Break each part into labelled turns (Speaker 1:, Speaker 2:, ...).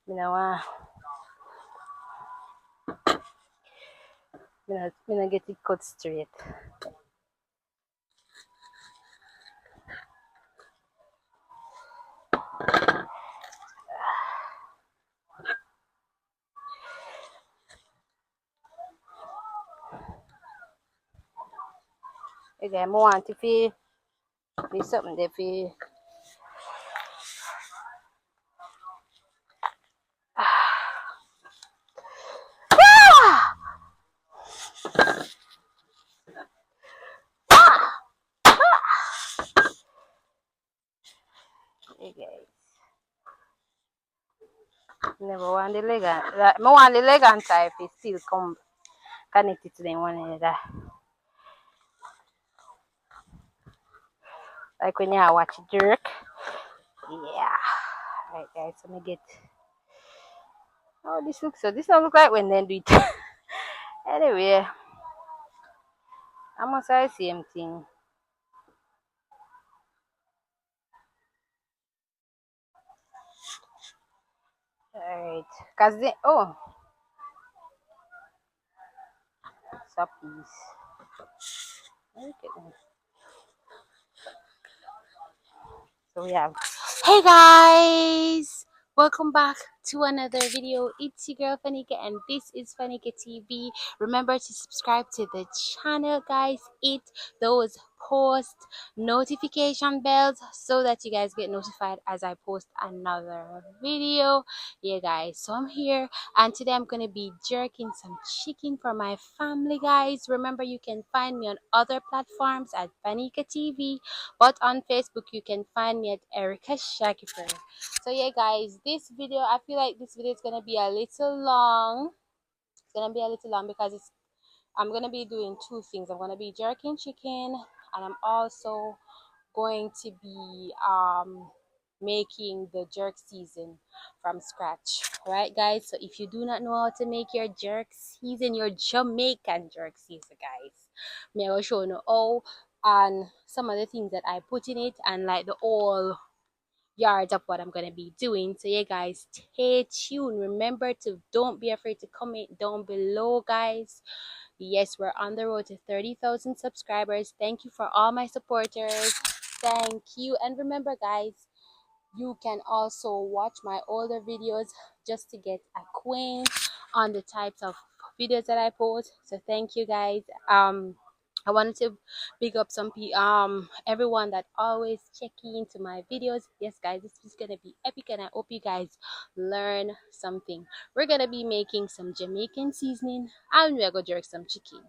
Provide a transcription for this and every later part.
Speaker 1: You know, get it cut straight. Again, I want to feel do something there for you. Hey guys, never want the leg and I want the leg and tie if it still come connected to them one another. Like when you watch jerk. Yeah. Right guys, let me get oh this looks so this don't look like when they do it. Anyway, I must say same thing. Alright. Cause they oh suppies. Okay. So we have hey guys, welcome back to another video. It's your girl Fanika and this is Fanika TV. Remember to subscribe to the channel guys, hit those post notification bells so that you guys get notified as I post another video. Yeah guys, so I'm here and today I'm gonna be jerking some chicken for my family guys. Remember you can find me on other platforms at Fanika TV, but on Facebook you can find me at Erica Shakifer. So yeah guys, this video I feel like this video is gonna be a little long. It's gonna be a little long because I'm gonna be doing two things. I'm gonna be jerking chicken and I'm also going to be making the jerk season from scratch. Alright guys, so if you do not know how to make your jerk season, your Jamaican jerk season guys, me I will show you how and some of the things that I put in it and like the whole yards of what I'm gonna be doing. So yeah guys, stay tuned. Remember to don't be afraid to comment down below guys. Yes, we're on the road to 30,000 subscribers. Thank you for all my supporters. Thank you. And remember guys, you can also watch my older videos just to get acquainted on the types of videos that I post. So thank you guys. I wanted to big up everyone that always check into my videos. Yes guys, this is gonna be epic and I hope you guys learn something. We're gonna be making some Jamaican seasoning and we're gonna jerk some chicken.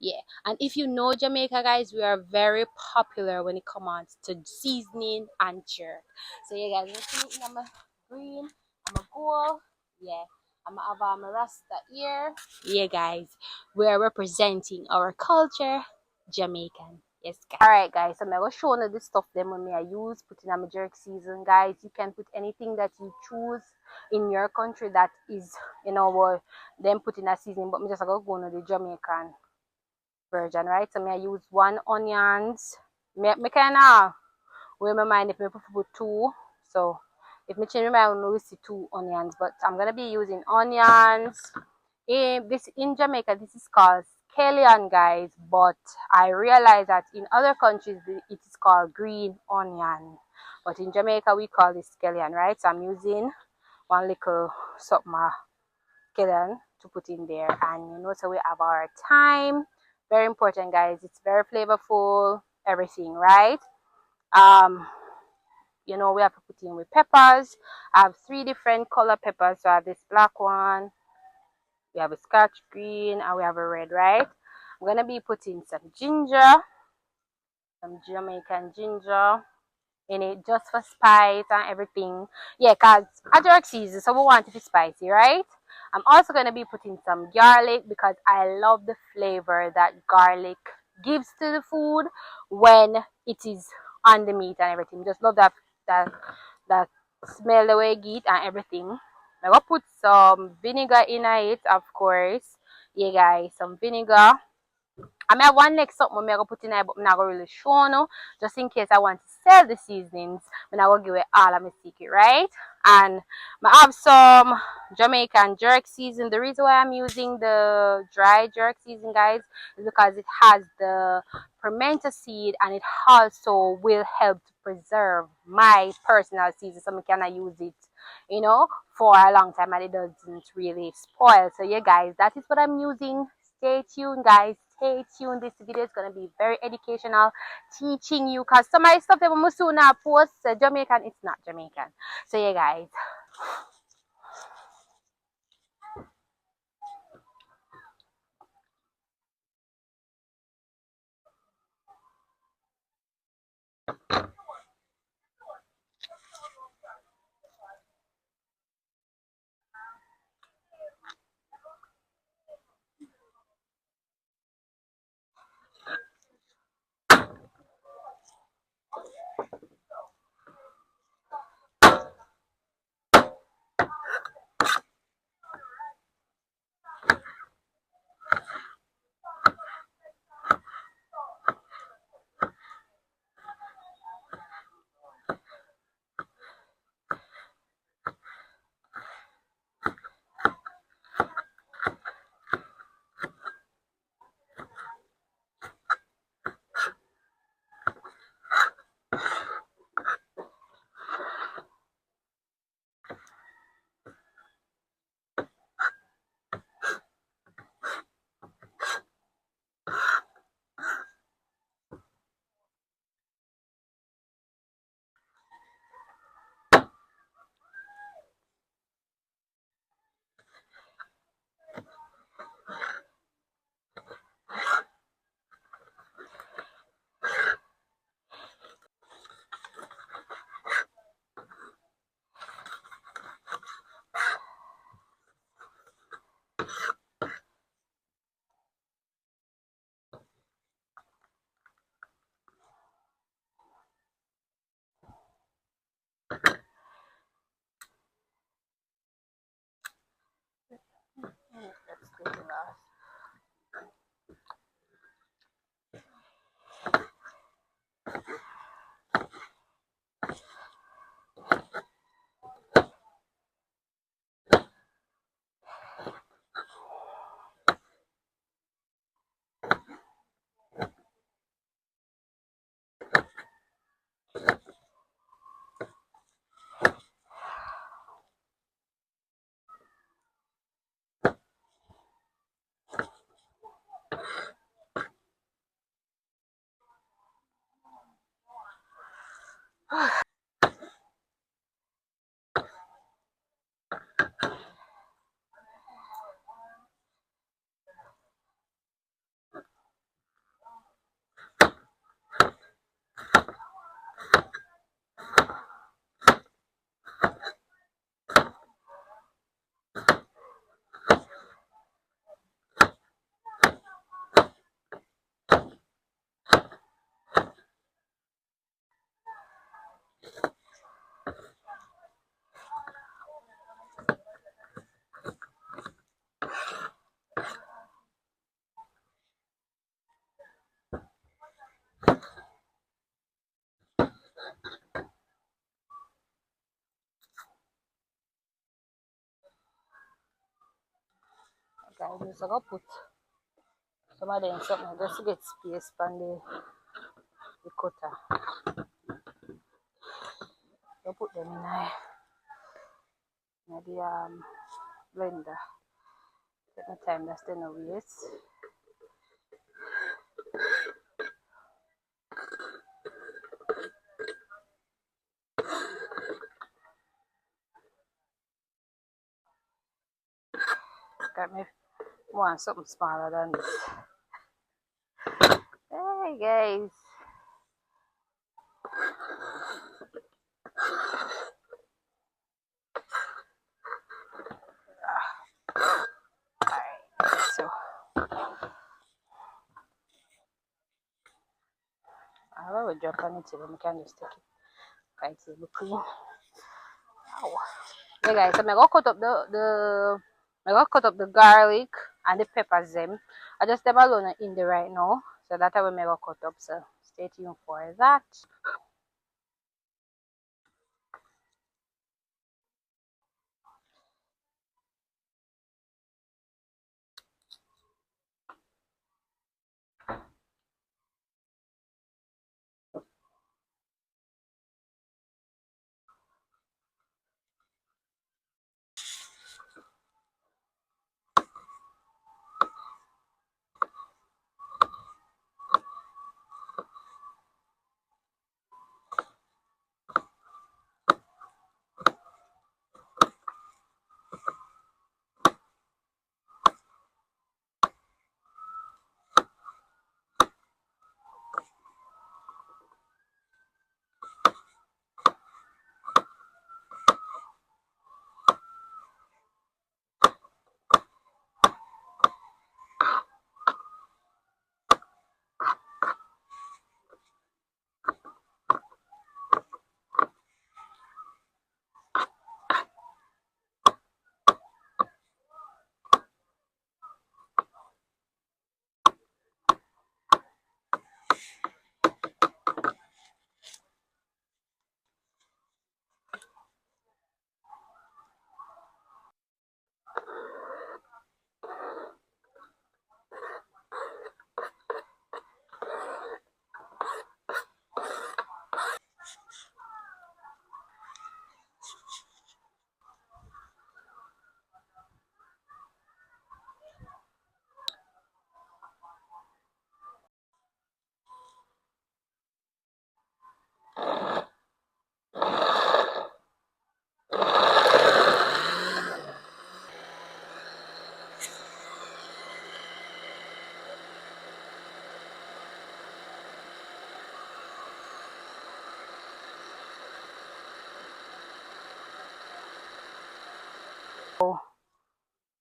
Speaker 1: Yeah, and if you know Jamaica guys, we are very popular when it comes to seasoning and jerk. So yeah guys, let's see, I'm a green, I'm a gold, yeah, I'm a have my rasta here. Yeah guys, we are representing our culture, Jamaican. Yes guys. Alright guys, so I'm gonna show you the stuff them when I use put in a jerk season guys. You can put anything that you choose in your country that is, you know, what them put in a season, but me just gonna go to the Jamaican version, right? So I use 1 onions. Me kinda wear my mind if me prefer put two. So if me change my mind, we see 2 onions, but I'm gonna be using onions. In Jamaica, this is called scallion, guys, but I realize that in other countries it is called green onion, but in Jamaica we call it scallion, right? So I'm using one little something scallion to put in there, and you know, so we have our thyme. Very important, guys. It's very flavorful, everything, right? Um, you know, we have to put in with peppers. I have 3 different color peppers. So I have this black one, we have a scotch green, and we have a red, right? I'm gonna be putting some ginger, some Jamaican ginger in it just for spice and everything. Yeah, cause a jerk season, so we want it to be spicy, right? I'm also gonna be putting some garlic because I love the flavor that garlic gives to the food when it is on the meat and everything. Just love that smell the way it get and everything. I'm gonna put some vinegar in it, of course. Yeah guys, some vinegar. I may have one next something I'm gonna put in there, but I'm not gonna really show no. Just in case I want to sell the seasonings, I'm not gonna give it all of my secret, right? And I have some Jamaican jerk season. The reason why I'm using the dry jerk season, guys, is because it has the pimento seed and it also will help to preserve my personal season, so I cannot use it, you know, for a long time and it doesn't really spoil. So yeah, guys, that is what I'm using. Stay tuned, guys. Stay tuned. This video is gonna be very educational, teaching you, because some of the stuff that I'm soon now post Jamaican, it's not Jamaican. So yeah, guys. Guys, I'm gonna put some of them something just to get space from the cutter. I'll put them in the blender. Take my time, that's the no waste. Got me want something smaller than this. Hey guys. Alright, so I will drop on it so we can just take it. Right, so look clean. Ow. Yeah guys, so I'm gonna cut up the I gonna cut up the garlic and the peppers them. I just them alone in the right now. So that I will make a cut up. So stay tuned for that.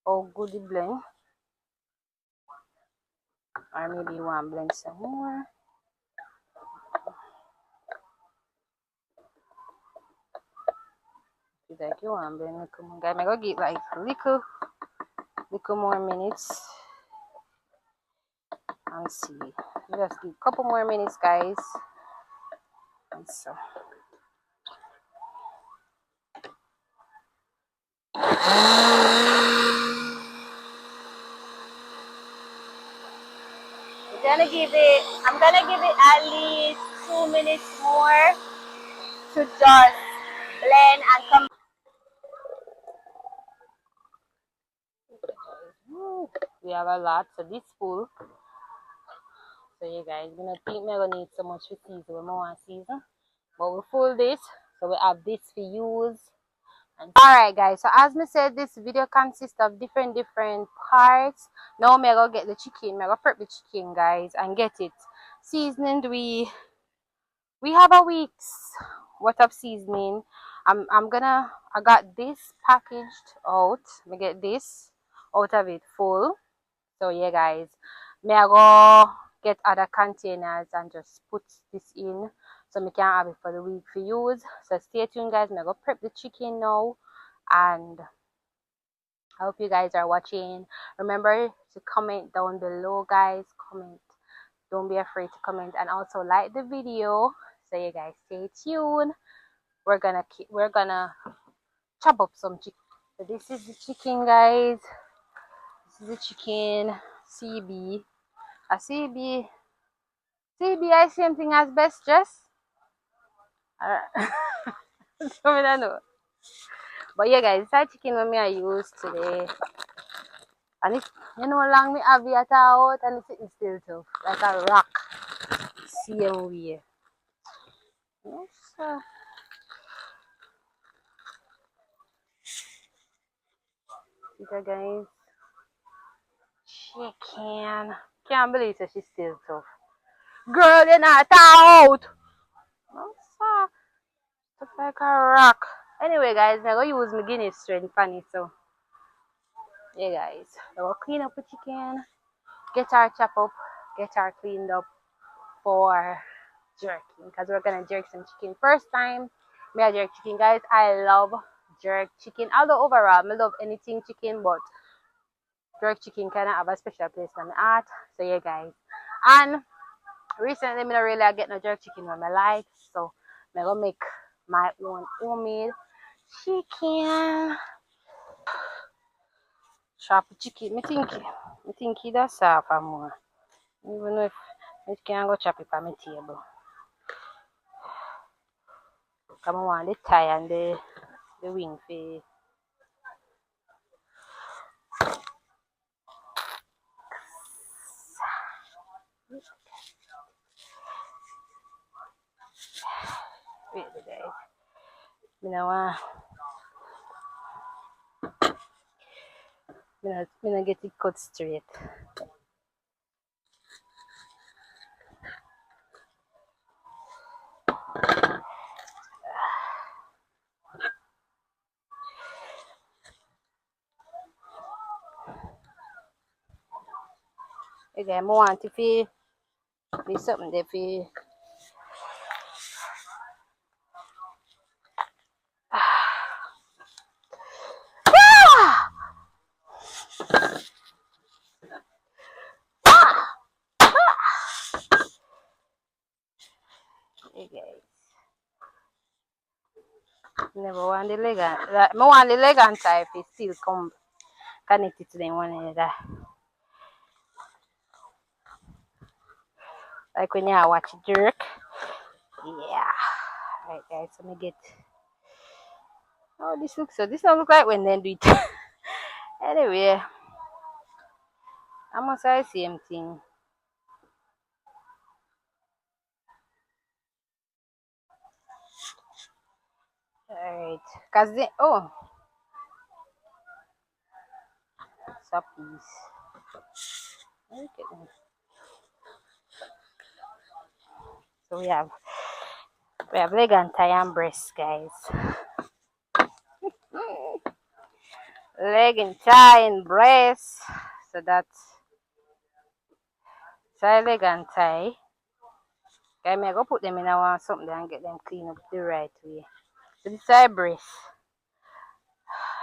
Speaker 1: Oh, goody blend. Or maybe you want to blend some more. If you like you want to blend little more. Guys, I'm going to give like little more minutes. And see. Just give a couple more minutes, guys. And so. I'm gonna give it at least 2 minutes more to just blend and come. We have a lot, so this full. So you guys gonna think me gonna need so much for season when I want season. But we full this, so we have this for use. Alright guys, so as me said, this video consists of different parts. Now me go get the chicken, me go prep the chicken guys and get it seasoned. We have a week's worth of seasoning. I got this packaged out. Me get this out of it full. So yeah guys, me I go get other containers and just put this in so me can have it for the week for use. So stay tuned guys, me I go prep the chicken now, and I hope you guys are watching. Remember to comment down below guys. Comment, don't be afraid to comment, and also like the video. So you guys stay tuned. We're gonna chop up some chicken. So this is the chicken guys. This is the chicken. CB. A CB. CB is same thing as best dress. So I don't know. But yeah guys, this is chicken when I use today. And if you know how long me have it out and it's sitting still too. Like a rock. Same way. Yes. See that guys? Chicken. Can't believe that she's still tough. Girl, you're not out! No, sir. Tough like a rock. Anyway, guys, I'm going to use my Guinness strength funny, so. Yeah, guys. I will clean up the chicken, get our chop up, get our cleaned up for jerking. Because we're going to jerk some chicken. First time, me I jerk chicken, guys. I love jerk chicken. Although overall, I love anything chicken, but jerk chicken kind of have a special place in my heart. So yeah, guys. And recently, I don't really get no jerk chicken when I like, so I'm gonna make my own homemade chicken. Chop chicken. Me think it does soft more. Even if it can go chop it on my table. Come on, the thigh and the wing for. Wait, guys. Me no want. Me no get it cut straight. Again, I want to be something there for. Hey guys, never want the leg and I want the leg and tie if it still come connected to them one another. Like when you watch jerk. Yeah. Right guys, so me get. Oh, this looks so. This don't look like when they do it. Anyway, I must say same thing. Alright, cause they so please. Okay. So we have leg and thigh and breast, guys. Leg and thigh and breast. So that's side leg and thigh. Okay, I go put them in something and get them clean up the right way. So this side breast.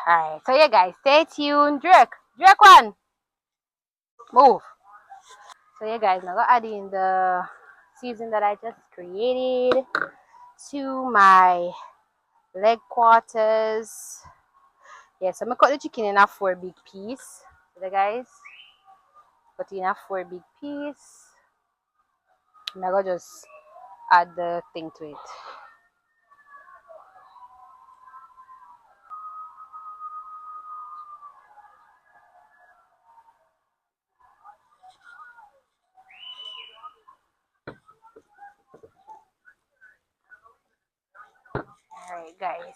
Speaker 1: Alright, so yeah guys, stay tuned. Drake one. Move. So yeah guys, now go add in the season that I just created to my leg quarters. Yeah, so I'm gonna cut the chicken in a 4 big piece. So the guys, cut in a 4 big piece. I'm gonna just add the thing to it. Alright guys.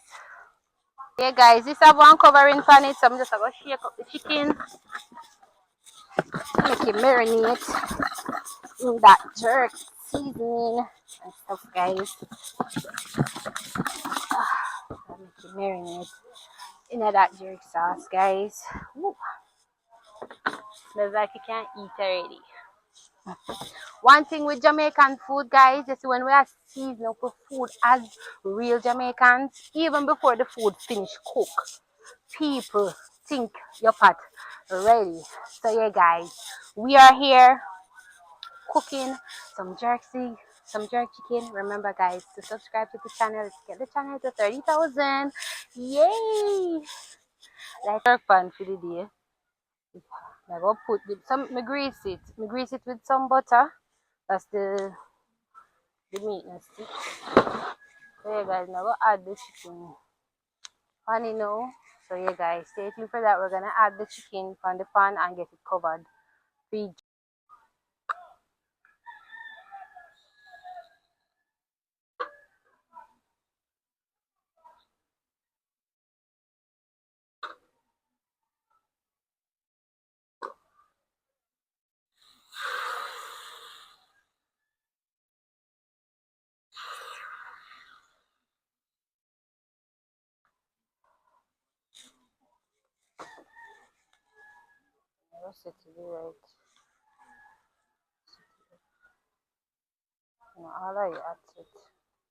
Speaker 1: Yeah guys, this have one covering on it, so I'm just gonna shake up the chicken. Make it marinate in that jerk seasoning and stuff guys. Make it marinate in that jerk sauce guys. Woo. Smells like you can't eat already. One thing with Jamaican food, guys, is when we are seasoning up with food as real Jamaicans, even before the food finish cook, people think your pot ready. So yeah, guys, we are here cooking some jerk chicken. Remember, guys, to subscribe to the channel. Let's get the channel to 30,000. Yay! Like jerk pan for the day. I go put some. Me grease it. Me grease it with some butter. That's the meat and stick. So yeah guys, now we'll add the chicken honey now. So yeah guys, stay tuned for that. We're gonna add the chicken on the pan and get it covered. Feed. What's it to be right? You know, all I add to it.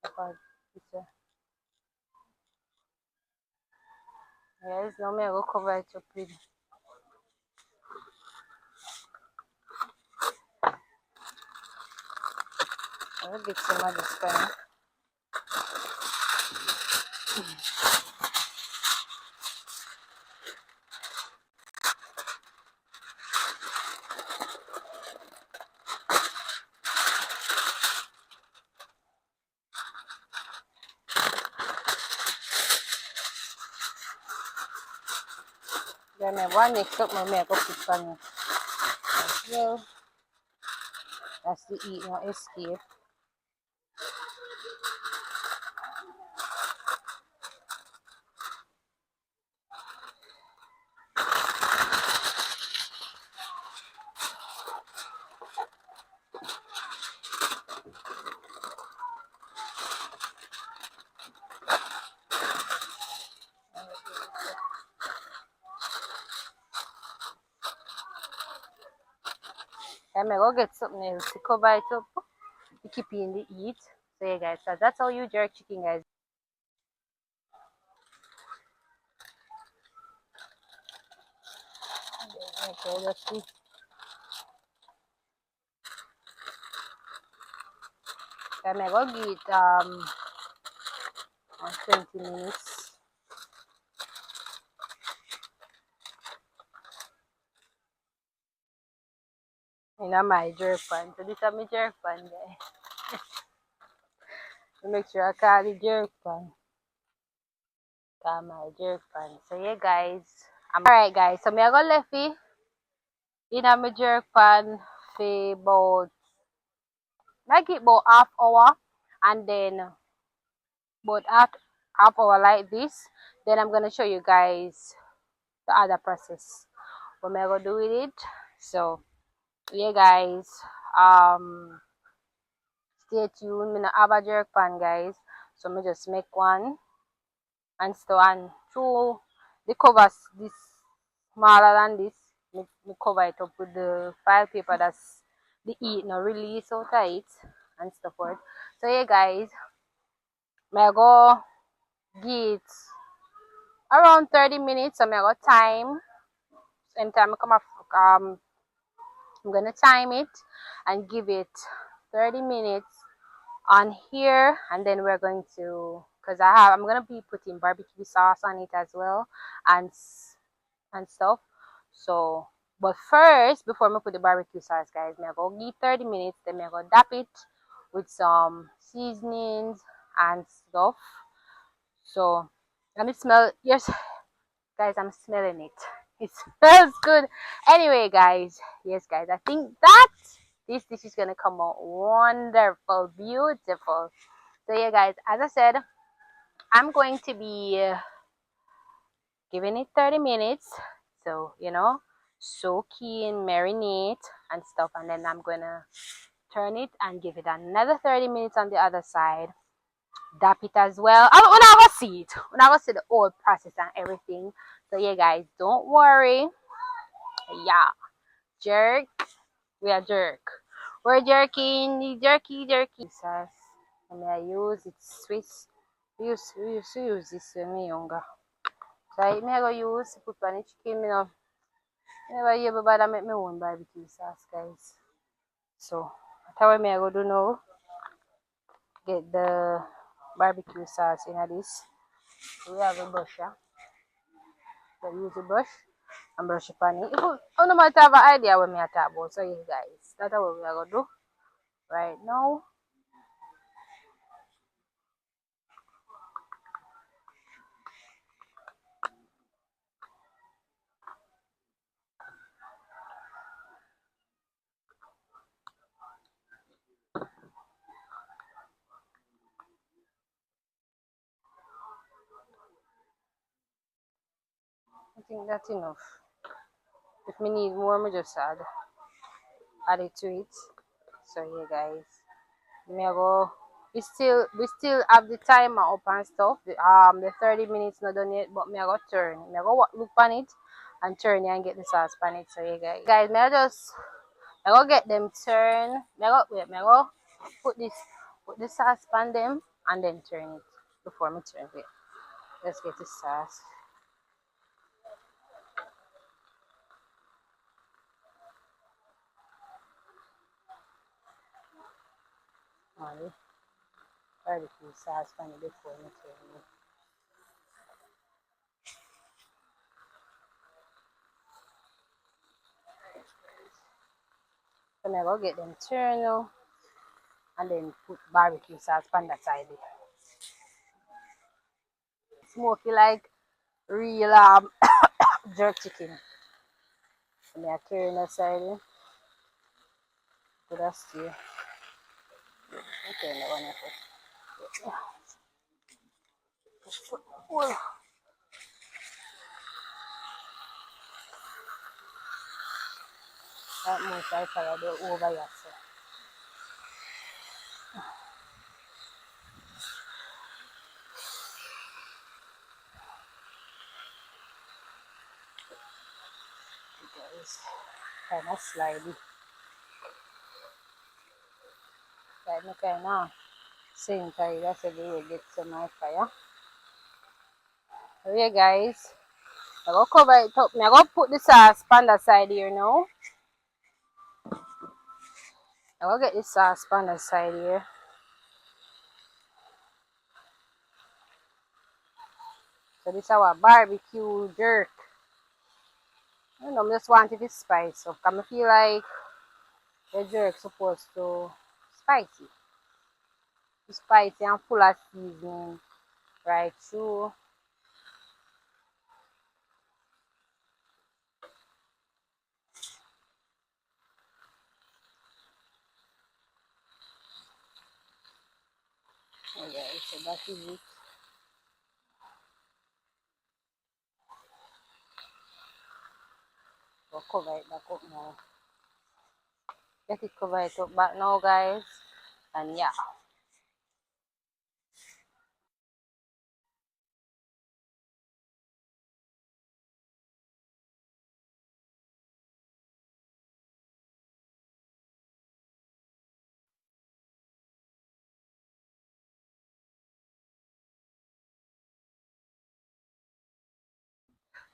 Speaker 1: Because it's a yes, now me I go cover it up with I'll get some of this pan. Then I want to mix up my make up with pan. Well, that's the eat no escape. Then I go get something else to cover it up to keep it in the heat. So yeah guys, so that's how you jerk chicken guys. Okay, let's see. Then I go give it 20 minutes. In my jerk pan. So this is my jerk pan guys. Make sure I call the jerk pan. Call my jerk pan. So yeah guys. Alright guys, so me I go left it in my jerk pan for about like it about half hour, and then about half hour like this. Then I'm gonna show you guys the other process what I'm gonna do with it. So yeah guys, stay tuned. Me not have a jerk pan guys, so me just make one and store and through the covers this smaller than this. Me cover it up with the file paper that's the heat not really so tight and stuff for it. So yeah guys, me go get around 30 minutes. So me go time. Anytime I come off, I'm gonna time it and give it 30 minutes on here, and then we're going to, because I'm gonna be putting barbecue sauce on it as well and stuff. So but first, before I put the barbecue sauce guys, me go give 30 minutes, then me go dap it with some seasonings and stuff. So let me smell. Yes guys, I'm smelling it. It smells good. Anyway guys, yes guys, I think that this dish is gonna come out wonderful, beautiful. So yeah guys, as I said, I'm going to be giving it 30 minutes, so soak in, marinate and stuff, and then I'm gonna turn it and give it another 30 minutes on the other side, dap it as well. We're not gonna see it, we're not gonna see the whole process and everything. So yeah guys, don't worry. Yeah, jerk, we are jerk, we're jerking the jerky sauce. And I use it Swiss. We use this when me younger. So I go use put on the chicken, never ever bother make my own barbecue sauce, guys. So that's what I go do now. Get the barbecue sauce in this. We have a brush, yeah. So use the brush and brush it on it. If you no matter have an idea what me I talk about, so yeah guys, that's what we are gonna do right now. I think that's enough. If me need more, me just add it to it. So yeah guys, me I go. We still have the timer up and stuff. The 30 minutes not done yet, but me I go turn. Me I go look on it and turn it and get the sauce on it. So yeah guys, me I go get them turn. Me I go wait. Me I go put the sauce on them and then turn it before me turn it. Let's get the sauce. on barbecue sauce pan before I turn it. So I go get them turn now and then put barbecue sauce pan that side. Smoky like real jerk chicken. And I turn that side. So that's stew. Okay, that one I put. Oh, that most I follow the over here. So. Guys, kind of slidey. Kind of same time. That's the way we get to my fire. So yeah, guys, I go cover it up. I go put the sauce pan that side here now. I go get the sauce pan that side here. So this is our barbecue jerk. I don't know, I just want it spicy. So I feel like the jerk supposed to spicy. Spicy and full of seasoning right through. Okay, so that is it. We'll cover it back up now. Let it cover it up back now, guys. And yeah.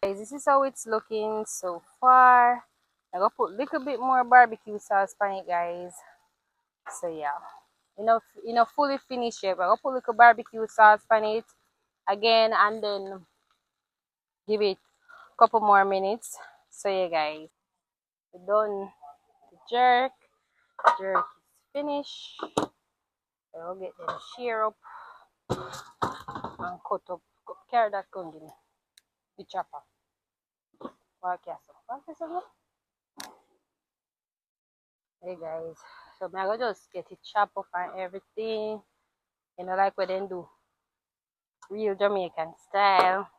Speaker 1: Guys, this is how it's looking so far. I'm gonna put a little bit more barbecue sauce on it, guys. So yeah. Enough fully finished yet. I'm gonna put a little barbecue sauce on it again and then give it a couple more minutes. So yeah, guys. We're done the jerk. Jerk is finished. I'll get them shear up and cut up. Carry that gun, give me. The chopper. Walk castle. Hey guys. So I'm gonna just get it chopped up and everything. You know, like what they do. Real Jamaican style.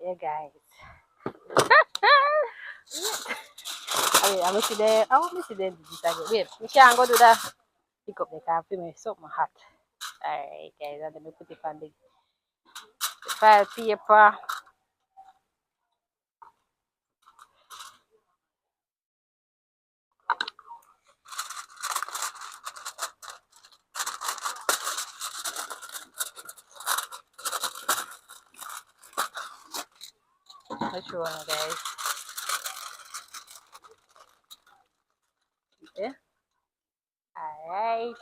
Speaker 1: Yeah, guys. I'm gonna see there. I want to see them. Wait, we can't go do that. Pick up the car for me. Something hot. Alright, guys. And then we put it on the file paper. Let's show you, guys. Okay. Alright.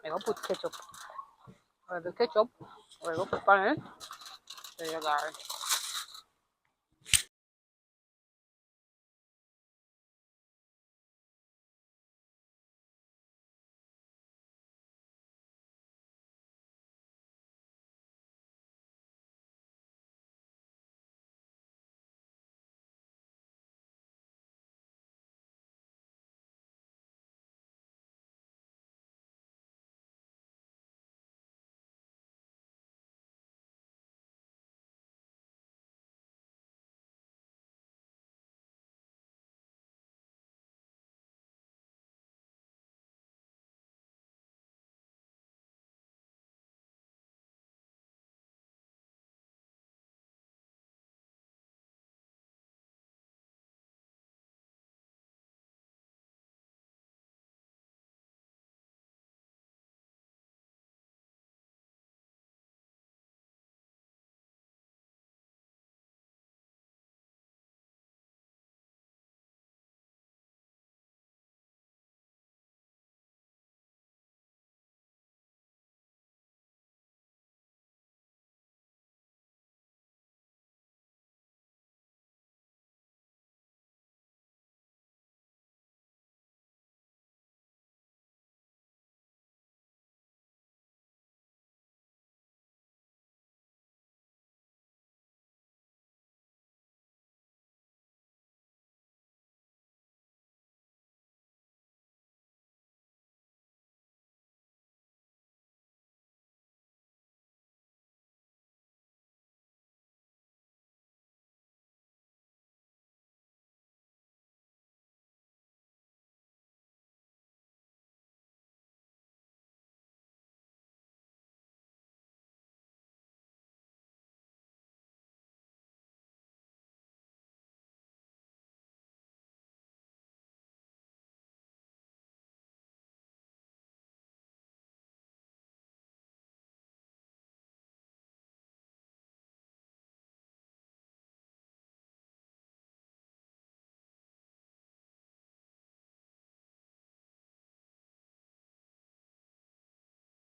Speaker 1: I'm gonna put ketchup. Or the ketchup. We're gonna put on it. There you go.